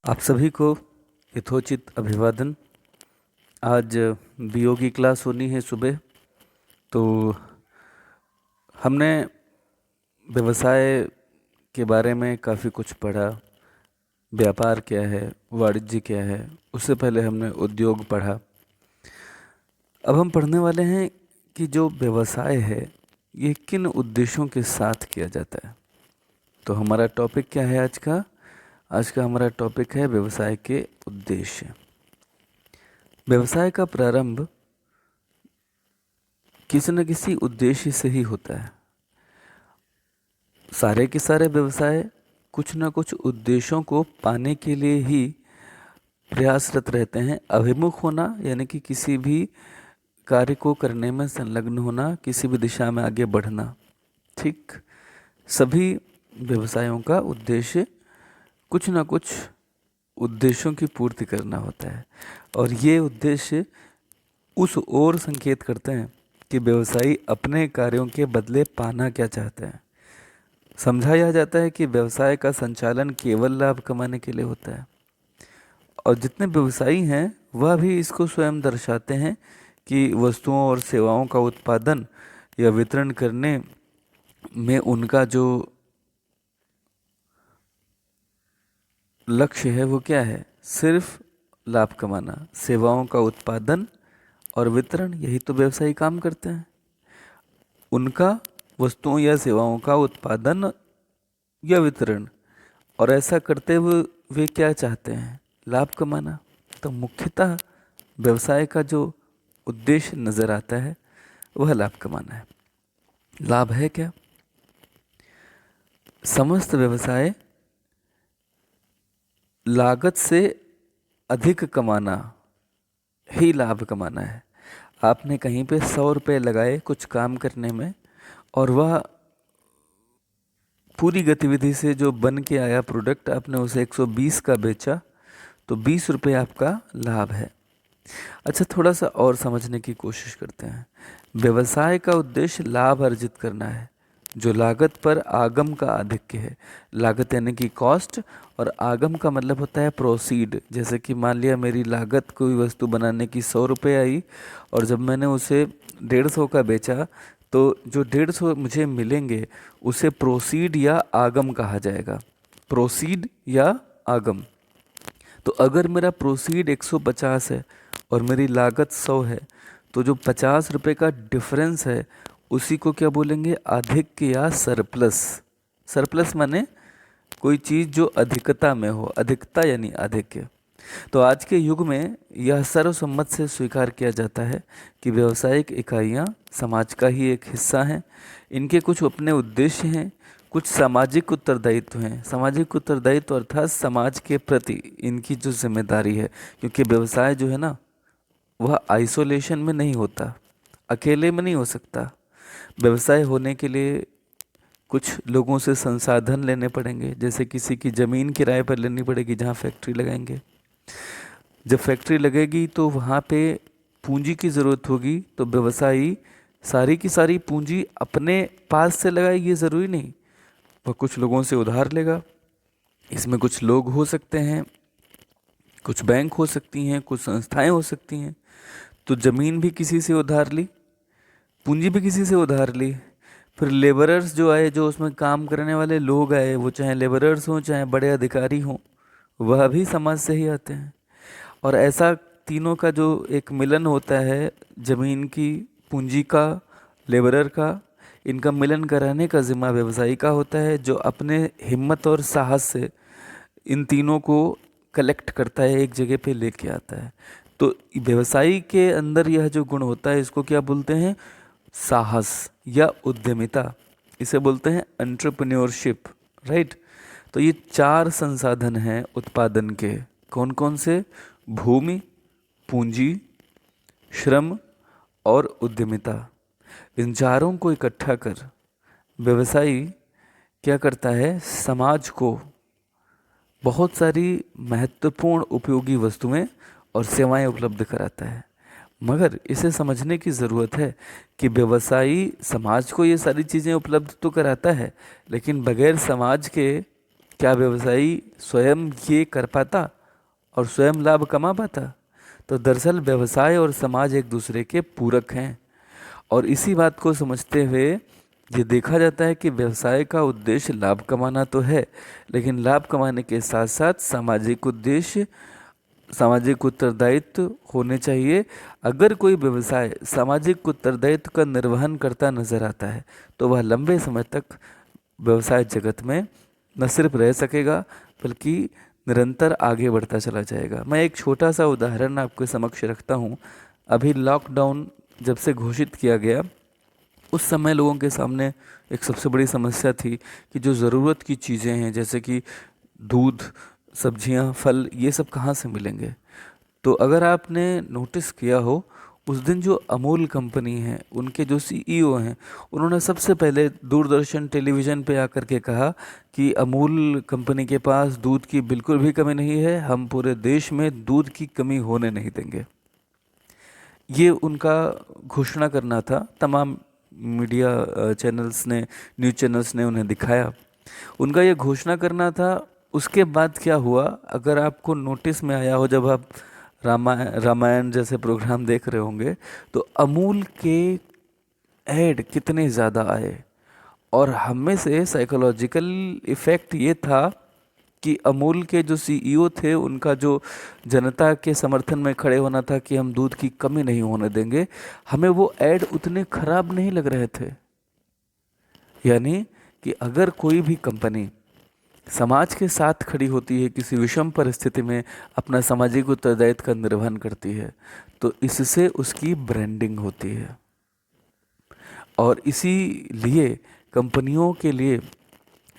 आप सभी को यथोचित अभिवादन। आज बीओ की क्लास होनी है सुबह। तो हमने व्यवसाय के बारे में काफ़ी कुछ पढ़ा। व्यापार क्या है, वाणिज्य क्या है, उससे पहले हमने उद्योग पढ़ा। अब हम पढ़ने वाले हैं कि जो व्यवसाय है ये किन उद्देश्यों के साथ किया जाता है। तो हमारा टॉपिक क्या है आज का? आज का हमारा टॉपिक है व्यवसाय के उद्देश्य। व्यवसाय का प्रारंभ किसी न किसी उद्देश्य से ही होता है। सारे के सारे व्यवसाय कुछ न कुछ उद्देश्यों को पाने के लिए ही प्रयासरत रहते हैं। अभिमुख होना यानी कि किसी भी कार्य को करने में संलग्न होना, किसी भी दिशा में आगे बढ़ना। ठीक, सभी व्यवसायों का उद्देश्य कुछ न कुछ उद्देश्यों की पूर्ति करना होता है, और ये उद्देश्य उस ओर संकेत करते हैं कि व्यवसायी अपने कार्यों के बदले पाना क्या चाहते हैं। समझाया जाता है कि व्यवसाय का संचालन केवल लाभ कमाने के लिए होता है, और जितने व्यवसायी हैं वह भी इसको स्वयं दर्शाते हैं कि वस्तुओं और सेवाओं का उत्पादन या वितरण करने में उनका जो लक्ष्य है वो क्या है? सिर्फ लाभ कमाना। सेवाओं का उत्पादन और वितरण, यही तो व्यवसायी काम करते हैं। उनका वस्तुओं या सेवाओं का उत्पादन या वितरण, और ऐसा करते हुए वे क्या चाहते हैं? लाभ कमाना। तो मुख्यतः व्यवसाय का जो उद्देश्य नज़र आता है वह लाभ कमाना है। लाभ है क्या? समस्त व्यवसाय लागत से अधिक कमाना ही लाभ कमाना है। आपने कहीं पे 100 रुपये लगाए कुछ काम करने में, और वह पूरी गतिविधि से जो बन के आया प्रोडक्ट आपने उसे 120 का बेचा, तो 20 रुपये आपका लाभ है। अच्छा, थोड़ा सा और समझने की कोशिश करते हैं। व्यवसाय का उद्देश्य लाभ अर्जित करना है, जो लागत पर आगम का आधिक्य है। लागत यानी कि कॉस्ट, और आगम का मतलब होता है प्रोसीड। जैसे कि मान लिया मेरी लागत कोई वस्तु बनाने की 100 रुपये आई, और जब मैंने उसे 150 का बेचा, तो जो 150 मुझे मिलेंगे उसे प्रोसीड या आगम कहा जाएगा। प्रोसीड या आगम। तो अगर मेरा प्रोसीड 150 है और मेरी लागत 100 है, तो जो 50 रुपये का डिफरेंस है उसी को क्या बोलेंगे? अधिक या सरप्लस। सरप्लस माने कोई चीज़ जो अधिकता में हो। अधिकता यानी अधिक। तो आज के युग में यह सर्वसम्मत से स्वीकार किया जाता है कि व्यावसायिक इकाइयाँ समाज का ही एक हिस्सा हैं। इनके कुछ अपने उद्देश्य हैं, कुछ सामाजिक उत्तरदायित्व हैं। सामाजिक उत्तरदायित्व अर्थात समाज के प्रति इनकी जो जिम्मेदारी है, क्योंकि व्यवसाय जो है ना वह आइसोलेशन में नहीं होता, अकेले में नहीं हो सकता। व्यवसाय होने के लिए कुछ लोगों से संसाधन लेने पड़ेंगे, जैसे किसी की ज़मीन किराए पर लेनी पड़ेगी जहाँ फैक्ट्री लगाएंगे। जब फैक्ट्री लगेगी तो वहाँ पे पूंजी की ज़रूरत होगी। तो व्यवसायी सारी की सारी पूंजी अपने पास से लगाए, ये ज़रूरी नहीं, वह कुछ लोगों से उधार लेगा। इसमें कुछ लोग हो सकते हैं, कुछ बैंक हो सकती हैं, कुछ संस्थाएं हो सकती हैं। तो ज़मीन भी किसी से उधार ली, पूंजी भी किसी से उधार ली। फिर लेबरर्स जो आए, जो उसमें काम करने वाले लोग आए, वो चाहे लेबरर्स हों चाहे बड़े अधिकारी हों, वह भी समाज से ही आते हैं। और ऐसा तीनों का जो एक मिलन होता है, ज़मीन की, पूंजी का, लेबरर का, इनका मिलन कराने का जिम्मा व्यवसायी का होता है, जो अपने हिम्मत और साहस से इन तीनों को कलेक्ट करता है, एक जगह पे लेके आता है। तो व्यवसायी के अंदर यह जो गुण होता है इसको क्या बोलते हैं? साहस या उद्यमिता। इसे बोलते हैं एंटरप्रेन्योरशिप, राइट। तो ये 4 संसाधन हैं उत्पादन के। कौन कौन से? भूमि, पूंजी, श्रम और उद्यमिता। इन चारों को इकट्ठा कर व्यवसायी क्या करता है? समाज को बहुत सारी महत्वपूर्ण उपयोगी वस्तुएं और सेवाएं उपलब्ध कराता है। मगर इसे समझने की ज़रूरत है कि व्यवसायी समाज को ये सारी चीज़ें उपलब्ध तो कराता है, लेकिन बगैर समाज के क्या व्यवसायी स्वयं ये कर पाता और स्वयं लाभ कमा पाता? तो दरअसल व्यवसाय और समाज एक दूसरे के पूरक हैं। और इसी बात को समझते हुए ये देखा जाता है कि व्यवसाय का उद्देश्य लाभ कमाना तो है, लेकिन लाभ कमाने के साथ साथ सामाजिक उद्देश्य, सामाजिक उत्तरदायित्व होने चाहिए। अगर कोई व्यवसाय सामाजिक उत्तरदायित्व का निर्वहन करता नजर आता है तो वह लंबे समय तक व्यवसाय जगत में न सिर्फ रह सकेगा बल्कि निरंतर आगे बढ़ता चला जाएगा। मैं एक छोटा सा उदाहरण आपके समक्ष रखता हूँ। अभी लॉकडाउन जब से घोषित किया गया, उस समय लोगों के सामने एक सबसे बड़ी समस्या थी कि जो ज़रूरत की चीज़ें हैं जैसे कि दूध, सब्जियां, फल, ये सब कहाँ से मिलेंगे। तो अगर आपने नोटिस किया हो, उस दिन जो अमूल कंपनी है उनके जो सीईओ हैं, उन्होंने सबसे पहले दूरदर्शन टेलीविज़न पे आकर के कहा कि अमूल कंपनी के पास दूध की बिल्कुल भी कमी नहीं है, हम पूरे देश में दूध की कमी होने नहीं देंगे। ये उनका घोषणा करना था। तमाम मीडिया चैनल्स ने, न्यूज़ चैनल्स ने उन्हें दिखाया, उनका ये घोषणा करना था। उसके बाद क्या हुआ, अगर आपको नोटिस में आया हो, जब आप रामायण जैसे प्रोग्राम देख रहे होंगे, तो अमूल के ऐड कितने ज़्यादा आए। और हमें से साइकोलॉजिकल इफ़ेक्ट ये था कि अमूल के जो सीईओ थे, उनका जो जनता के समर्थन में खड़े होना था कि हम दूध की कमी नहीं होने देंगे, हमें वो ऐड उतने खराब नहीं लग रहे थे। यानी कि अगर कोई भी कंपनी समाज के साथ खड़ी होती है, किसी विषम परिस्थिति में अपना सामाजिक उत्तरदायित्व का निर्वहन करती है, तो इससे उसकी ब्रांडिंग होती है। और इसीलिए कंपनियों के लिए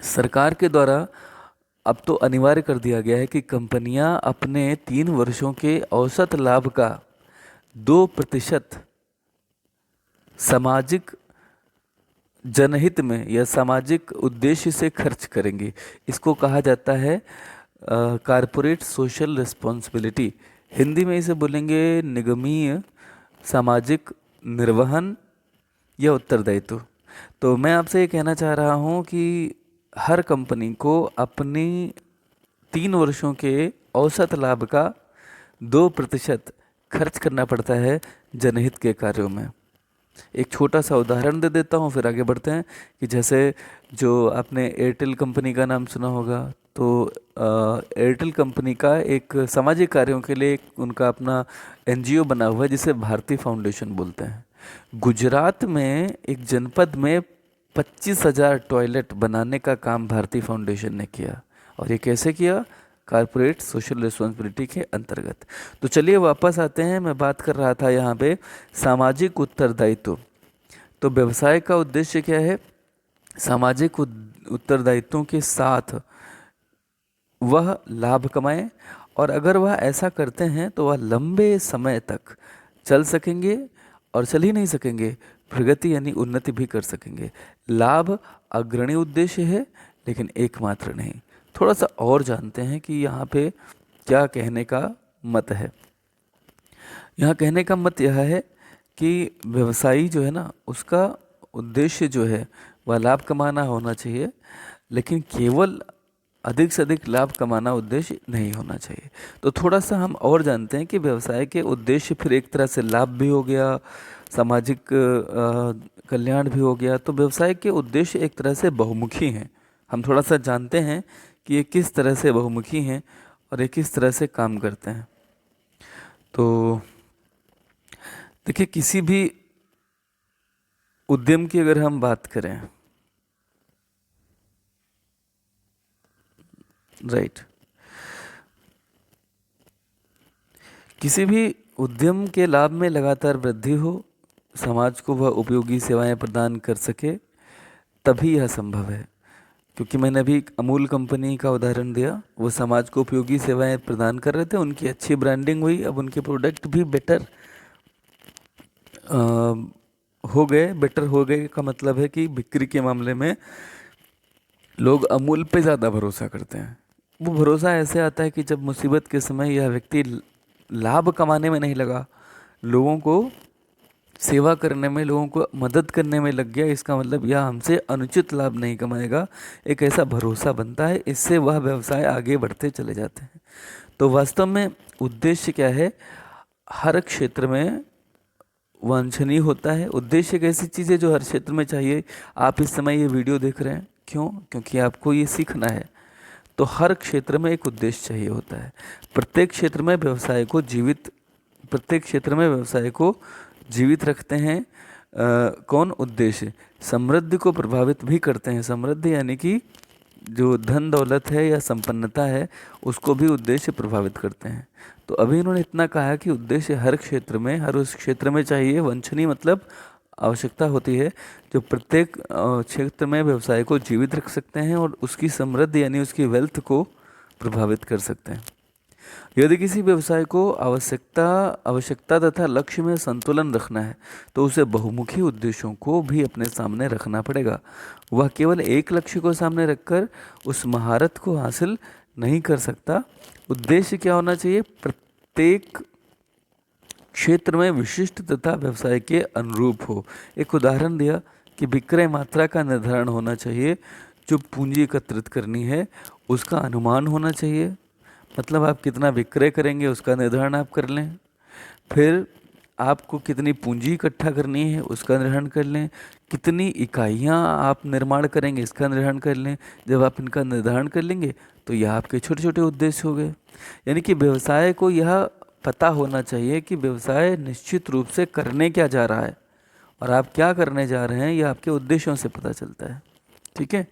सरकार के द्वारा अब तो अनिवार्य कर दिया गया है कि कंपनियां अपने 3 वर्षों के औसत लाभ का 2% सामाजिक जनहित में या सामाजिक उद्देश्य से खर्च करेंगी। इसको कहा जाता है कारपोरेट सोशल रिस्पॉन्सिबिलिटी। हिंदी में इसे बोलेंगे निगमीय सामाजिक निर्वहन या उत्तरदायित्व। तो मैं आपसे ये कहना चाह रहा हूँ कि हर कंपनी को अपनी 3 वर्षों के औसत लाभ का 2% खर्च करना पड़ता है जनहित के कार्यों में। एक छोटा सा उदाहरण दे देता हूँ, फिर आगे बढ़ते हैं। कि जैसे जो आपने एयरटेल कंपनी का नाम सुना होगा, तो एयरटेल कंपनी का एक सामाजिक कार्यों के लिए उनका अपना एनजीओ बना हुआ है जिसे भारती फाउंडेशन बोलते हैं। गुजरात में एक जनपद में 25,000 टॉयलेट बनाने का काम भारती फाउंडेशन ने किया। और ये कैसे किया? कारपोरेट सोशल रिस्पॉन्सिबिलिटी के अंतर्गत। तो चलिए वापस आते हैं। मैं बात कर रहा था यहाँ पे सामाजिक उत्तरदायित्व। तो व्यवसाय का उद्देश्य क्या है? सामाजिक उत्तरदायित्वों के साथ वह लाभ कमाएं, और अगर वह ऐसा करते हैं तो वह लंबे समय तक चल सकेंगे, और चल ही नहीं सकेंगे, प्रगति यानी उन्नति भी कर सकेंगे। लाभ अग्रणी उद्देश्य है लेकिन एकमात्र नहीं। थोड़ा सा और जानते हैं कि यहाँ पे क्या कहने का मत है। यहाँ कहने का मत यह है कि व्यवसायी जो है ना, उसका उद्देश्य जो है वह लाभ कमाना होना चाहिए, लेकिन केवल अधिक से अधिक लाभ कमाना उद्देश्य नहीं होना चाहिए। तो थोड़ा सा हम और जानते हैं कि व्यवसाय के उद्देश्य फिर एक तरह से लाभ भी हो गया, सामाजिक कल्याण भी हो गया। तो व्यवसाय के उद्देश्य एक तरह से बहुमुखी हैं। हम थोड़ा सा जानते हैं कि ये किस तरह से बहुमुखी हैं और ये किस तरह से काम करते हैं। तो देखिए, किसी भी उद्यम की अगर हम बात करें, राइट, किसी भी उद्यम के लाभ में लगातार वृद्धि हो, समाज को वह उपयोगी सेवाएं प्रदान कर सके, तभी यह संभव है। क्योंकि मैंने अभी अमूल कंपनी का उदाहरण दिया, वो समाज को उपयोगी सेवाएं प्रदान कर रहे थे, उनकी अच्छी ब्रांडिंग हुई, अब उनके प्रोडक्ट भी बेटर हो गए। बेटर हो गए का मतलब है कि बिक्री के मामले में लोग अमूल पे ज़्यादा भरोसा करते हैं। वो भरोसा ऐसे आता है कि जब मुसीबत के समय यह व्यक्ति लाभ कमाने में नहीं लगा, लोगों को सेवा करने में, लोगों को मदद करने में लग गया, इसका मतलब यह हमसे अनुचित लाभ नहीं कमाएगा, एक ऐसा भरोसा बनता है, इससे वह व्यवसाय आगे बढ़ते चले जाते हैं। तो वास्तव में उद्देश्य क्या है, हर क्षेत्र में वांछनीय होता है। उद्देश्य एक ऐसी चीज़ है जो हर क्षेत्र में चाहिए। आप इस समय ये वीडियो देख रहे हैं क्यों? क्योंकि आपको ये सीखना है। तो हर क्षेत्र में एक उद्देश्य चाहिए होता है। प्रत्येक क्षेत्र में व्यवसाय को जीवित प्रत्येक क्षेत्र में व्यवसाय को जीवित रखते हैं कौन? उद्देश्य। समृद्धि को प्रभावित भी करते हैं। समृद्धि यानी कि जो धन दौलत है या संपन्नता है, उसको भी उद्देश्य प्रभावित करते हैं। तो अभी इन्होंने इतना कहा कि उद्देश्य हर क्षेत्र में, हर उस क्षेत्र में चाहिए। वंचनीय मतलब आवश्यकता होती है जो प्रत्येक क्षेत्र में व्यवसाय को जीवित रख सकते हैं और उसकी समृद्धि यानी उसकी वेल्थ को प्रभावित कर सकते हैं। यदि किसी व्यवसाय को आवश्यकता तथा लक्ष्य में संतुलन रखना है तो उसे बहुमुखी उद्देश्यों को भी अपने सामने रखना पड़ेगा। वह केवल एक लक्ष्य को सामने रखकर उस महारत को हासिल नहीं कर सकता। उद्देश्य क्या होना चाहिए? प्रत्येक क्षेत्र में विशिष्ट तथा व्यवसाय के अनुरूप हो। एक उदाहरण दिया कि विक्रय मात्रा का निर्धारण होना चाहिए। जो पूंजी एकत्रित करनी है उसका अनुमान होना चाहिए, मतलब आप कितना विक्रय करेंगे उसका निर्धारण आप कर लें। फिर आपको कितनी पूंजी इकट्ठा करनी है उसका निर्धारण कर लें। कितनी इकाइयाँ आप निर्माण करेंगे इसका निर्धारण कर लें। जब आप इनका निर्धारण कर लेंगे तो यह आपके छोटे छोटे उद्देश्य हो गए। यानी कि व्यवसाय को यह पता होना चाहिए कि व्यवसाय निश्चित रूप से करने क्या जा रहा है और आप क्या करने जा रहे हैं, यह आपके उद्देश्यों से पता चलता है। ठीक है,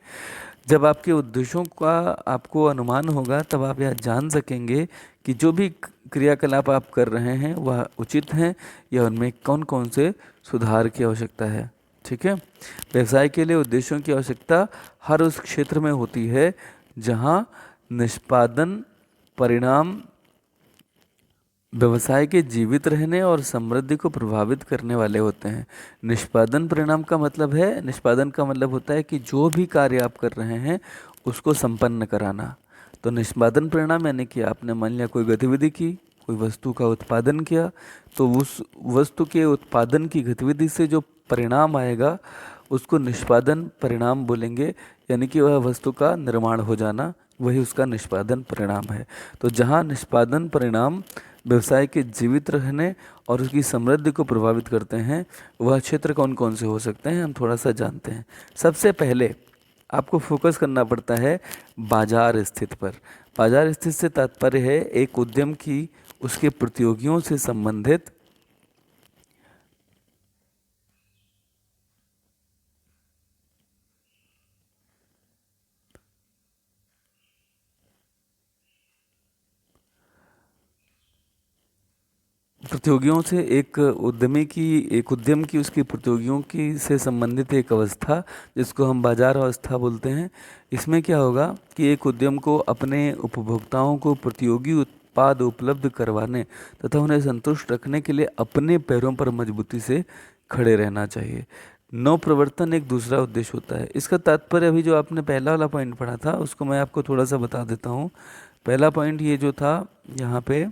जब आपके उद्देश्यों का आपको अनुमान होगा तब आप यह जान सकेंगे कि जो भी क्रियाकलाप आप कर रहे हैं वह उचित हैं या उनमें कौन कौन से सुधार की आवश्यकता है। ठीक है, व्यवसाय के लिए उद्देश्यों की आवश्यकता हर उस क्षेत्र में होती है जहां निष्पादन परिणाम व्यवसाय के जीवित रहने और समृद्धि को प्रभावित करने वाले होते हैं। निष्पादन परिणाम का मतलब है, निष्पादन का मतलब होता है कि जो भी कार्य आप कर रहे हैं उसको संपन्न कराना। तो निष्पादन परिणाम यानी कि आपने मान लिया कोई गतिविधि की, कोई वस्तु का उत्पादन किया, तो उस वस्तु के उत्पादन की गतिविधि से जो परिणाम आएगा उसको निष्पादन परिणाम बोलेंगे। यानी कि वह वस्तु का निर्माण हो जाना, वही उसका निष्पादन परिणाम है। तो जहाँ निष्पादन परिणाम व्यवसाय के जीवित रहने और उसकी समृद्धि को प्रभावित करते हैं, वह क्षेत्र कौन कौन से हो सकते हैं, हम थोड़ा सा जानते हैं। सबसे पहले आपको फोकस करना पड़ता है बाजार स्थिति पर। बाजार स्थिति से तात्पर्य है एक उद्यम की उसके प्रतियोगियों से संबंधित प्रतियोगियों से एक उद्यम की उसकी प्रतियोगियों की से संबंधित एक अवस्था, जिसको हम बाजार अवस्था बोलते हैं। इसमें क्या होगा कि एक उद्यम को अपने उपभोक्ताओं को प्रतियोगी उत्पाद उपलब्ध करवाने तथा उन्हें संतुष्ट रखने के लिए अपने पैरों पर मजबूती से खड़े रहना चाहिए। नव प्रवर्तन एक दूसरा उद्देश्य होता है। इसका तात्पर्य अभी जो आपने पहला वाला पॉइंट पढ़ा था उसको मैं आपको थोड़ा सा बता देता हूँ। पहला पॉइंट ये जो था यहाँ पे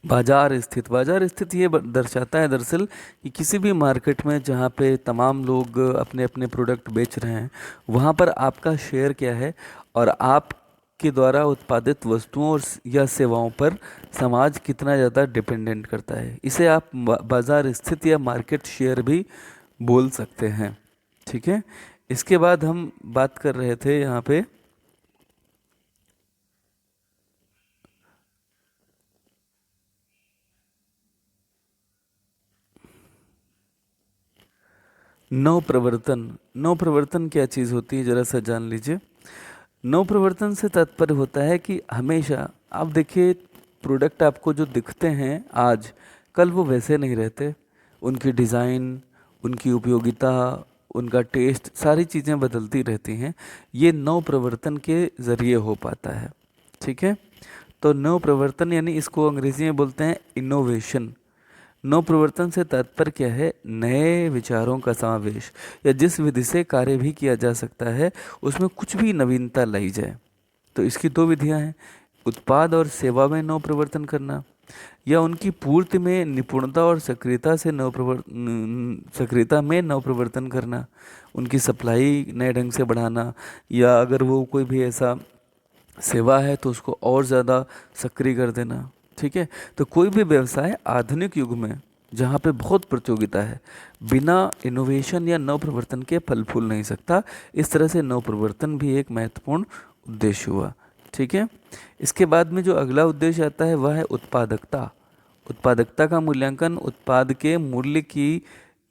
बाजार स्थित ये दर्शाता है दरअसल कि किसी भी मार्केट में जहाँ पे तमाम लोग अपने अपने प्रोडक्ट बेच रहे हैं वहाँ पर आपका शेयर क्या है और आपके द्वारा उत्पादित वस्तुओं और या सेवाओं पर समाज कितना ज़्यादा डिपेंडेंट करता है। इसे आप बाजार स्थित या मार्केट शेयर भी बोल सकते हैं। ठीक है, इसके बाद हम बात कर रहे थे यहाँ पे नव प्रवर्तन क्या चीज़ होती है, ज़रा सा जान लीजिए। नव प्रवर्तन से तात्पर्य होता है कि हमेशा आप देखिए प्रोडक्ट आपको जो दिखते हैं आज, कल वो वैसे नहीं रहते। उनकी डिज़ाइन, उनकी उपयोगिता, उनका टेस्ट, सारी चीज़ें बदलती रहती हैं। ये नव प्रवर्तन के ज़रिए हो पाता है। ठीक है, तो नव प्रवर्तन यानी इसको अंग्रेजी में बोलते हैं इनोवेशन। नव प्रवर्तन से तात्पर्य क्या है? नए विचारों का समावेश या जिस विधि से कार्य भी किया जा सकता है उसमें कुछ भी नवीनता लाई जाए। तो इसकी दो विधियां हैं, उत्पाद और सेवा में नव प्रवर्तन करना या उनकी पूर्ति में निपुणता और सक्रियता में नवप्रवर्तन करना, उनकी सप्लाई नए ढंग से बढ़ाना, या अगर वो कोई भी ऐसा सेवा है तो उसको और ज़्यादा सक्रिय कर देना। ठीक है, तो कोई भी व्यवसाय आधुनिक युग में जहाँ पे बहुत प्रतियोगिता है, बिना इनोवेशन या नवप्रवर्तन के फल फूल नहीं सकता। इस तरह से नवप्रवर्तन भी एक महत्वपूर्ण उद्देश्य हुआ। ठीक है, इसके बाद में जो अगला उद्देश्य आता है वह है उत्पादकता। उत्पादकता का मूल्यांकन उत्पाद के मूल्य की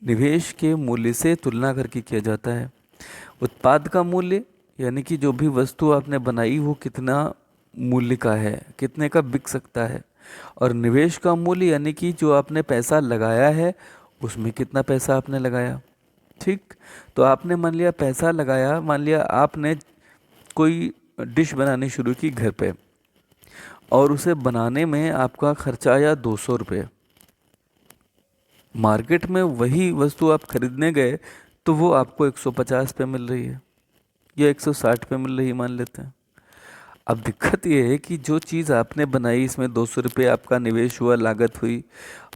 निवेश के मूल्य से तुलना करके किया जाता है। उत्पाद का मूल्य यानी कि जो भी वस्तु आपने बनाई वो कितना मूल्य का है, कितने का बिक सकता है। और निवेश का मूल्य यानी कि जो आपने पैसा लगाया है उसमें कितना पैसा आपने लगाया। ठीक, तो आपने मान लिया पैसा लगाया, मान लिया आपने कोई डिश बनानी शुरू की घर पे और उसे बनाने में आपका खर्चा आया 200 रुपये। मार्केट में वही वस्तु आप खरीदने गए तो वो आपको 150 पे मिल रही है या 160 पे मिल रही है मान लेते हैं। अब दिक्कत ये है कि जो चीज़ आपने बनाई इसमें 200 रुपये आपका निवेश हुआ, लागत हुई,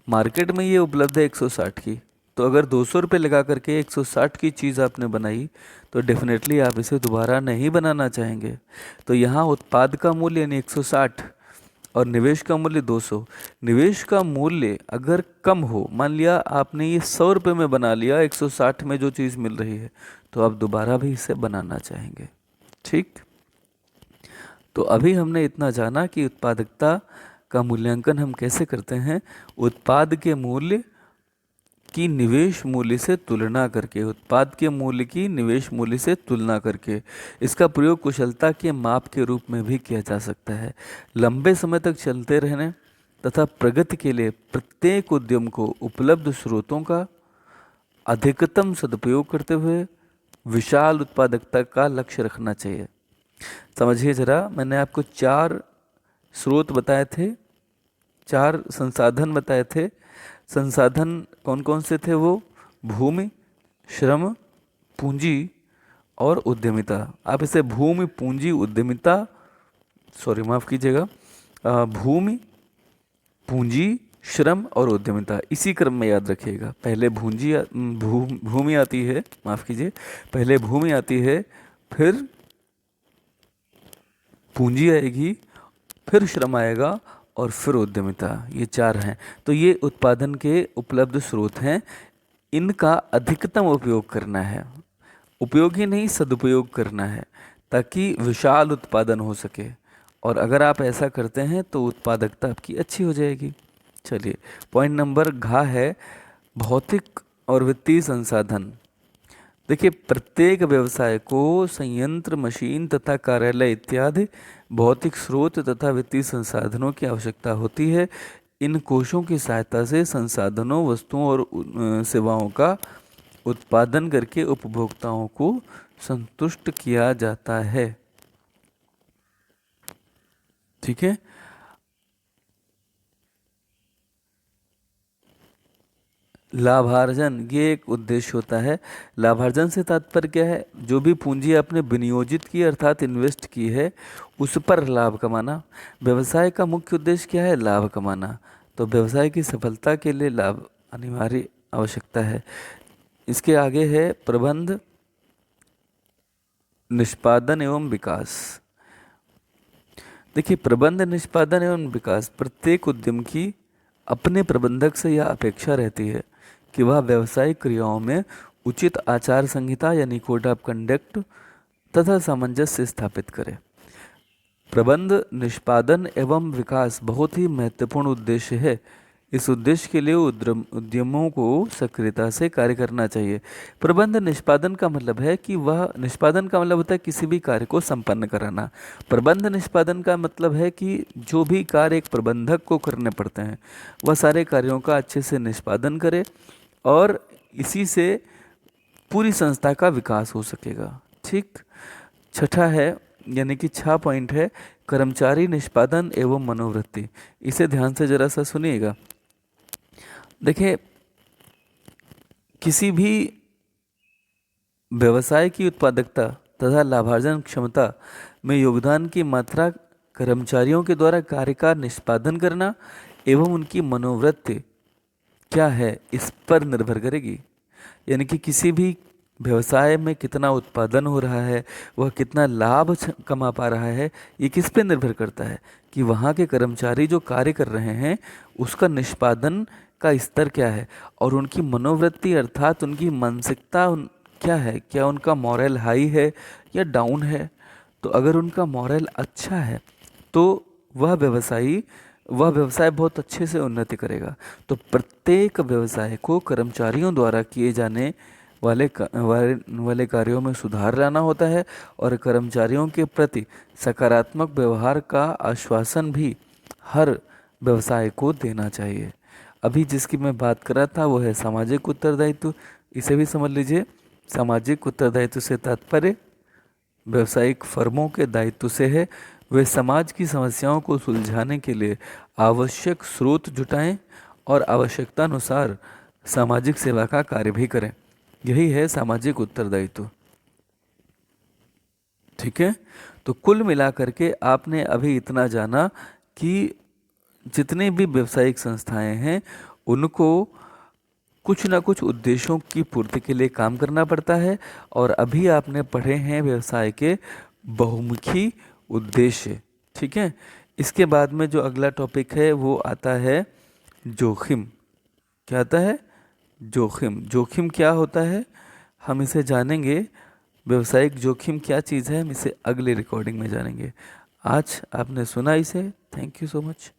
मार्केट में ये उपलब्ध है 160 की। तो अगर 200 रुपये लगा करके 160 की चीज़ आपने बनाई तो डेफिनेटली आप इसे दोबारा नहीं बनाना चाहेंगे। तो यहाँ उत्पाद का मूल्य यानी 160 और निवेश का मूल्य 200। निवेश का मूल्य अगर कम हो, मान लिया आपने ये 100 रुपये में बना लिया, 160 में जो चीज़ मिल रही है, तो आप दोबारा भी इसे बनाना चाहेंगे। ठीक, तो अभी हमने इतना जाना कि उत्पादकता का मूल्यांकन हम कैसे करते हैं। उत्पाद के मूल्य की निवेश मूल्य से तुलना करके, उत्पाद के मूल्य की निवेश मूल्य से तुलना करके। इसका प्रयोग कुशलता के माप के रूप में भी किया जा सकता है। लंबे समय तक चलते रहने तथा प्रगति के लिए प्रत्येक उद्यम को उपलब्ध स्रोतों का अधिकतम सदुपयोग करते हुए विशाल उत्पादकता का लक्ष्य रखना चाहिए। समझिए जरा, मैंने आपको 4 स्रोत बताए थे, 4 संसाधन बताए थे। संसाधन कौन कौन से थे वो? भूमि, श्रम, पूंजी और उद्यमिता। आप इसे भूमि, पूंजी, उद्यमिता, सॉरी माफ़ कीजिएगा, भूमि, पूंजी, श्रम और उद्यमिता, इसी क्रम में याद रखिएगा। पहले भूमि आती है, माफ़ कीजिए, पहले भूमि आती है, फिर पूंजी आएगी, फिर श्रम आएगा और फिर उद्यमिता। ये 4 हैं। तो ये उत्पादन के उपलब्ध स्रोत हैं। इनका अधिकतम उपयोग करना है, उपयोग ही नहीं सदुपयोग करना है, ताकि विशाल उत्पादन हो सके। और अगर आप ऐसा करते हैं तो उत्पादकता आपकी अच्छी हो जाएगी। चलिए, पॉइंट नंबर घ है भौतिक और वित्तीय संसाधन। देखिए, प्रत्येक व्यवसाय को संयंत्र, मशीन तथा कार्यालय इत्यादि भौतिक स्रोत तथा वित्तीय संसाधनों की आवश्यकता होती है। इन कोशों की सहायता से संसाधनों, वस्तुओं और सेवाओं का उत्पादन करके उपभोक्ताओं को संतुष्ट किया जाता है। ठीक है, लाभार्जन ये एक उद्देश्य होता है। लाभार्जन से तात्पर्य क्या है? जो भी पूंजी आपने विनियोजित की अर्थात इन्वेस्ट की है उस पर लाभ कमाना। व्यवसाय का मुख्य उद्देश्य क्या है? लाभ कमाना। तो व्यवसाय की सफलता के लिए लाभ अनिवार्य आवश्यकता है। इसके आगे है प्रबंध, निष्पादन एवं विकास। देखिए, प्रबंध, निष्पादन एवं विकास, प्रत्येक उद्यम की अपने प्रबंधक से यह अपेक्षा रहती है कि वह व्यावसायिक क्रियाओं में उचित आचार संहिता यानी कोड ऑफ कंडक्ट तथा सामंजस्य स्थापित करे। प्रबंध, निष्पादन एवं विकास बहुत ही महत्वपूर्ण उद्देश्य है। इस उद्देश्य के लिए उद्यमों को सक्रियता से कार्य करना चाहिए। प्रबंध निष्पादन का मतलब है कि वह, निष्पादन का मतलब होता है किसी भी कार्य को संपन्न कराना। प्रबंध निष्पादन का मतलब है कि जो भी कार्य एक प्रबंधक को करने पड़ते हैं वह सारे कार्यों का अच्छे से निष्पादन करे और इसी से पूरी संस्था का विकास हो सकेगा। ठीक, छठा है यानी कि 6 पॉइंट है कर्मचारी निष्पादन एवं मनोवृत्ति। इसे ध्यान से जरा सा सुनिएगा। देखिए, किसी भी व्यवसाय की उत्पादकता तथा लाभार्जन क्षमता में योगदान की मात्रा कर्मचारियों के द्वारा कार्य का निष्पादन करना एवं उनकी मनोवृत्ति क्या है इस पर निर्भर करेगी। यानी कि किसी भी व्यवसाय में कितना उत्पादन हो रहा है, वह कितना लाभ कमा पा रहा है, ये किस पे निर्भर करता है कि वहाँ के कर्मचारी जो कार्य कर रहे हैं उसका निष्पादन का स्तर क्या है, और उनकी मनोवृत्ति अर्थात उनकी मानसिकता क्या है, क्या उनका मॉरल हाई है या डाउन है। तो अगर उनका मॉरल अच्छा है तो वह व्यवसाय बहुत अच्छे से उन्नति करेगा। तो प्रत्येक व्यवसाय को कर्मचारियों द्वारा किए जाने वाले कार्यों में सुधार लाना होता है और कर्मचारियों के प्रति सकारात्मक व्यवहार का आश्वासन भी हर व्यवसाय को देना चाहिए। अभी जिसकी मैं बात कर रहा था वो है सामाजिक उत्तरदायित्व। इसे भी समझ लीजिए। सामाजिक उत्तरदायित्व से तात्पर्य व्यावसायिक फर्मों के दायित्व से है वे समाज की समस्याओं को सुलझाने के लिए आवश्यक स्रोत जुटाएं और आवश्यकता अनुसार सामाजिक सेवा का कार्य भी करें। यही है सामाजिक उत्तरदायित्व। ठीक है। तो कुल मिलाकर के आपने अभी इतना जाना कि जितने भी व्यावसायिक संस्थाएं हैं उनको कुछ ना कुछ उद्देश्यों की पूर्ति के लिए काम करना पड़ता है। और अभी आपने पढ़े हैं व्यवसाय के बहुमुखी उद्देश्य। ठीक है। इसके बाद में जो अगला टॉपिक है वो आता है जोखिम। क्या आता है? जोखिम। जोखिम क्या होता है हम इसे जानेंगे। व्यवसायिक जोखिम क्या चीज़ है हम इसे अगले रिकॉर्डिंग में जानेंगे। आज आपने सुना इसे। Thank you so much.